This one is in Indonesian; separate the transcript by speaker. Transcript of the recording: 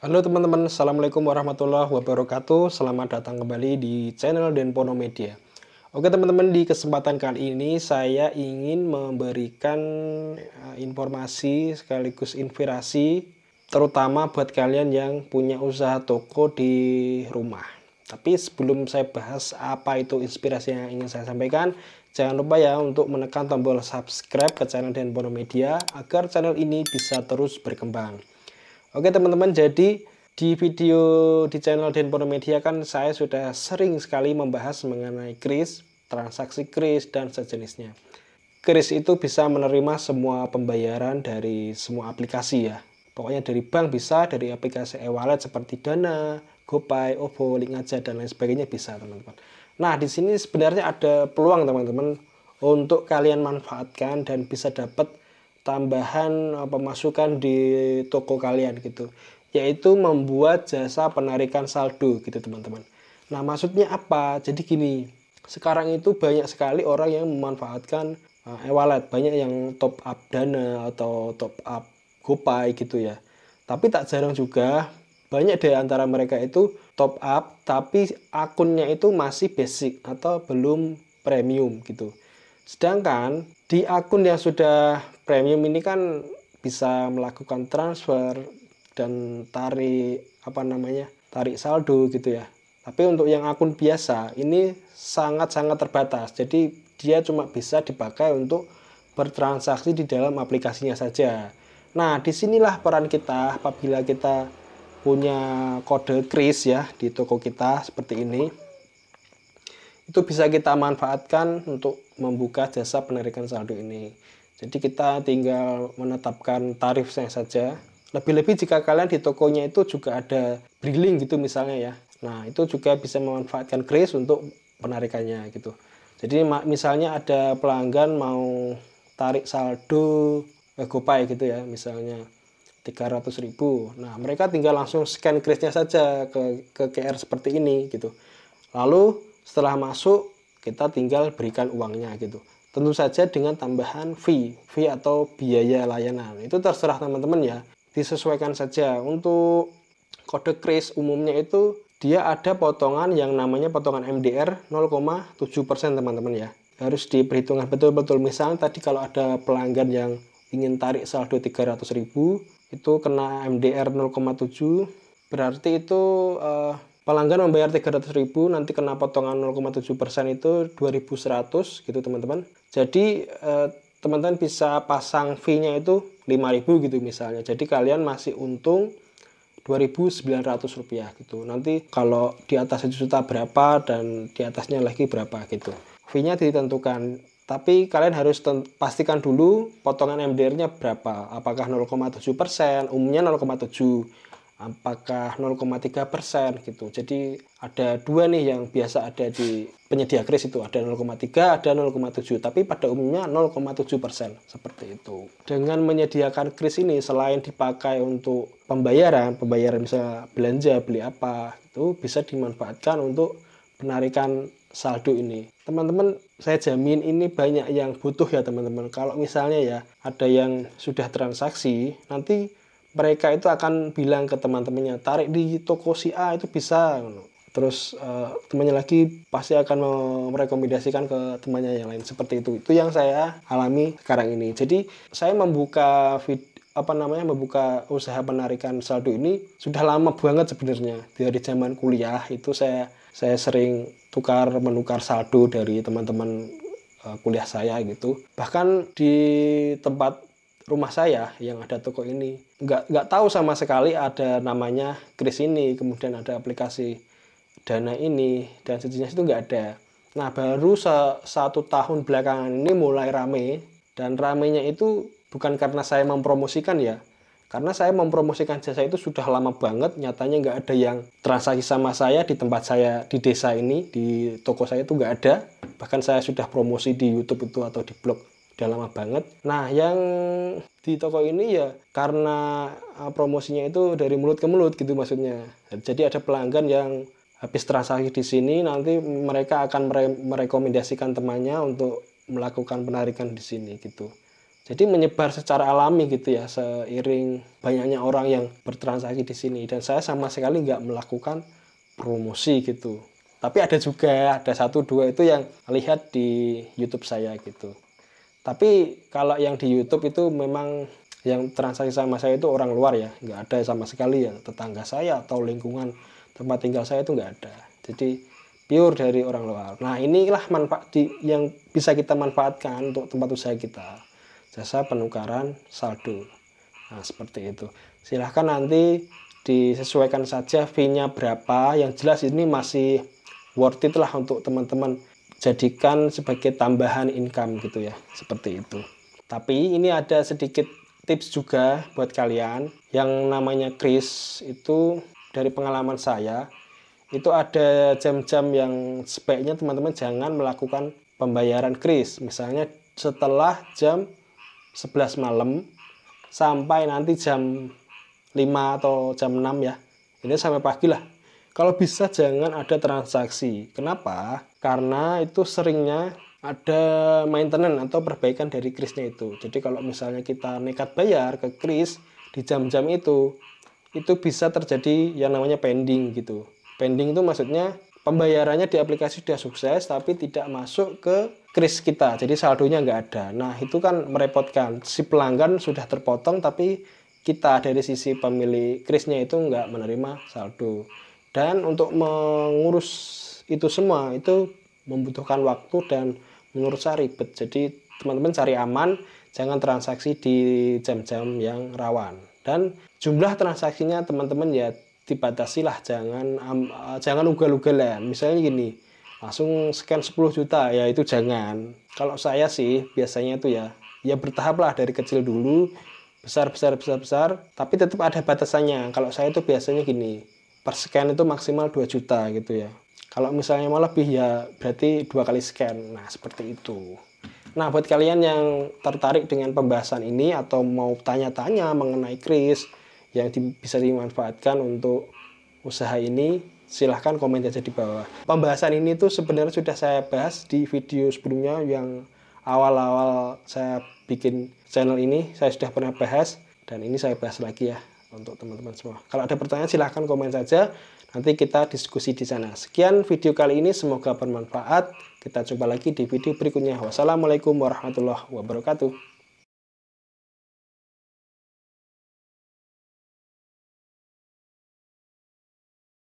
Speaker 1: Halo teman-teman, Assalamualaikum warahmatullahi wabarakatuh. Selamat datang kembali di channel Denpono Media. Oke teman-teman, di kesempatan kali ini saya ingin memberikan informasi sekaligus inspirasi, terutama buat kalian yang punya usaha toko di rumah. Tapi sebelum saya bahas apa itu inspirasi yang ingin saya sampaikan, jangan lupa ya untuk menekan tombol subscribe ke channel Denpono Media agar channel ini bisa terus berkembang. Oke teman-teman, jadi di video di channel Denpono Media kan saya sudah sering sekali membahas mengenai kris, transaksi kris, dan sejenisnya. Kris itu bisa menerima semua pembayaran dari semua aplikasi ya. Pokoknya dari bank bisa, dari aplikasi e-wallet seperti Dana, GoPay, OVO, Linkaja, dan lain sebagainya bisa teman-teman. Nah di sini sebenarnya ada peluang teman-teman untuk kalian manfaatkan dan bisa dapat tambahan pemasukan di toko kalian gitu, yaitu membuat jasa penarikan saldo gitu teman-teman. Nah maksudnya apa? Jadi gini, sekarang itu banyak sekali orang yang memanfaatkan e-wallet, banyak yang top up Dana atau top up GoPay gitu ya. Tapi tak jarang juga banyak dari antara mereka itu top up tapi akunnya itu masih basic atau belum premium gitu. Sedangkan di akun yang sudah premium ini kan bisa melakukan transfer dan tarik saldo gitu ya. Tapi untuk yang akun biasa ini sangat-sangat terbatas. Jadi dia cuma bisa dipakai untuk bertransaksi di dalam aplikasinya saja. Nah, disinilah peran kita apabila kita punya kode kris ya di toko kita seperti ini. Itu bisa kita manfaatkan untuk membuka jasa penarikan saldo ini. Jadi kita tinggal menetapkan tarifnya saja. Lebih-lebih jika kalian di tokonya itu juga ada billing gitu misalnya ya. Nah itu juga bisa memanfaatkan kris untuk penarikannya gitu. Jadi misalnya ada pelanggan mau tarik saldo GoPay gitu ya, misalnya 300.000. Nah mereka tinggal langsung scan krisnya saja ke QR seperti ini gitu. Lalu setelah masuk kita tinggal berikan uangnya gitu. Tentu saja dengan tambahan fee atau biaya layanan. Itu terserah teman-teman ya. Disesuaikan saja. Untuk kode kris umumnya itu dia ada potongan yang namanya potongan MDR 0,7% teman-teman ya. Harus diperhitungkan betul-betul. Misalnya tadi kalau ada pelanggan yang ingin tarik saldo 300.000 itu kena MDR 0,7, berarti itu pelanggan membayar 300.000 nanti kena potongan 0,7% itu 2.100 gitu teman-teman. Jadi teman-teman bisa pasang fee-nya itu 5.000 gitu misalnya. Jadi kalian masih untung 2.900 rupiah gitu. Nanti kalau di atas 1 juta berapa dan di atasnya lagi berapa gitu. Fee-nya ditentukan. Tapi kalian harus pastikan dulu potongan MDR-nya berapa. Apakah 0,7%, umumnya 0,7%. Apakah 0,3% gitu. Jadi ada dua nih yang biasa ada di penyedia kris itu, ada 0,3, ada 0,7, tapi pada umumnya 0,7% seperti itu. Dengan menyediakan kris ini selain dipakai untuk pembayaran misalnya belanja, beli apa, itu bisa dimanfaatkan untuk penarikan saldo ini. Teman-teman, saya jamin ini banyak yang butuh ya teman-teman. Kalau misalnya ya ada yang sudah transaksi, nanti mereka itu akan bilang ke teman-temannya, tarik di toko si A itu bisa. Terus temannya lagi pasti akan merekomendasikan ke temannya yang lain seperti itu. Itu yang saya alami sekarang ini. Jadi saya membuka membuka usaha penarikan saldo ini sudah lama banget sebenarnya. Dari zaman kuliah itu saya sering menukar saldo dari teman-teman kuliah saya gitu. Bahkan di tempat rumah saya yang ada toko ini nggak tahu sama sekali ada namanya kris ini, kemudian ada aplikasi Dana ini dan sejenis itu nggak ada. Nah baru 1 tahun belakangan ini mulai rame, dan ramenya itu bukan karena saya mempromosikan ya, karena saya mempromosikan jasa itu sudah lama banget. Nyatanya nggak ada yang transaksi sama saya di tempat saya di desa ini, di toko saya itu nggak ada. Bahkan saya sudah promosi di YouTube itu atau di blog udah lama banget. Nah yang di toko ini ya karena promosinya itu dari mulut ke mulut gitu maksudnya. Jadi ada pelanggan yang habis transaksi di sini, nanti mereka akan merekomendasikan temannya untuk melakukan penarikan di sini gitu. Jadi menyebar secara alami gitu ya, seiring banyaknya orang yang bertransaksi di sini. Dan saya sama sekali nggak melakukan promosi gitu. Tapi ada juga, ada 1-2 itu yang lihat di YouTube saya gitu. Tapi kalau yang di YouTube itu memang yang transaksi sama saya itu orang luar ya, nggak ada sama sekali yang tetangga saya atau lingkungan tempat tinggal saya itu nggak ada. Jadi pure dari orang luar. Nah inilah manfaat yang bisa kita manfaatkan untuk tempat usaha kita. Jasa penukaran saldo. Nah seperti itu. Silahkan nanti disesuaikan saja fee-nya berapa. Yang jelas ini masih worth it lah untuk teman-teman jadikan sebagai tambahan income gitu ya, seperti itu. Tapi ini ada sedikit tips juga buat kalian. Yang namanya kris itu dari pengalaman saya, itu ada jam-jam yang sebaiknya teman-teman jangan melakukan pembayaran kris. Misalnya setelah jam 11 malam sampai nanti jam 5 atau jam 6 ya. Ini sampai pagi lah. Kalau bisa jangan ada transaksi. Kenapa? Karena itu seringnya ada maintenance atau perbaikan dari krisnya itu. Jadi kalau misalnya kita nekat bayar ke kris di jam-jam itu bisa terjadi yang namanya pending gitu. Pending itu maksudnya pembayarannya di aplikasi sudah sukses tapi tidak masuk ke kris kita. Jadi saldonya nggak ada. Nah itu kan merepotkan. Si pelanggan sudah terpotong tapi kita dari sisi pemilik krisnya itu nggak menerima saldo. Dan untuk mengurus itu semua itu membutuhkan waktu dan menurut saya ribet. Jadi teman-teman cari aman, jangan transaksi di jam-jam yang rawan. Dan jumlah transaksinya teman-teman ya dibatasi lah, jangan ugal-ugalan. Misalnya gini, langsung scan 10 juta ya itu jangan. Kalau saya sih biasanya itu ya bertahap lah, dari kecil dulu, besar, tapi tetap ada batasannya. Kalau saya itu biasanya gini, per scan itu maksimal 2 juta gitu ya. Kalau misalnya mau lebih ya berarti 2 kali scan. Nah seperti itu. Nah buat kalian yang tertarik dengan pembahasan ini atau mau tanya-tanya mengenai kris yang bisa dimanfaatkan untuk usaha ini, silahkan komen aja di bawah. Pembahasan ini tuh sebenarnya sudah saya bahas di video sebelumnya yang awal-awal saya bikin channel ini, saya sudah pernah bahas dan ini saya bahas lagi ya untuk teman-teman semua. Kalau ada pertanyaan silahkan komen saja, nanti kita diskusi di sana. Sekian video kali ini, semoga bermanfaat. Kita coba lagi di video berikutnya. Wassalamualaikum warahmatullahi wabarakatuh.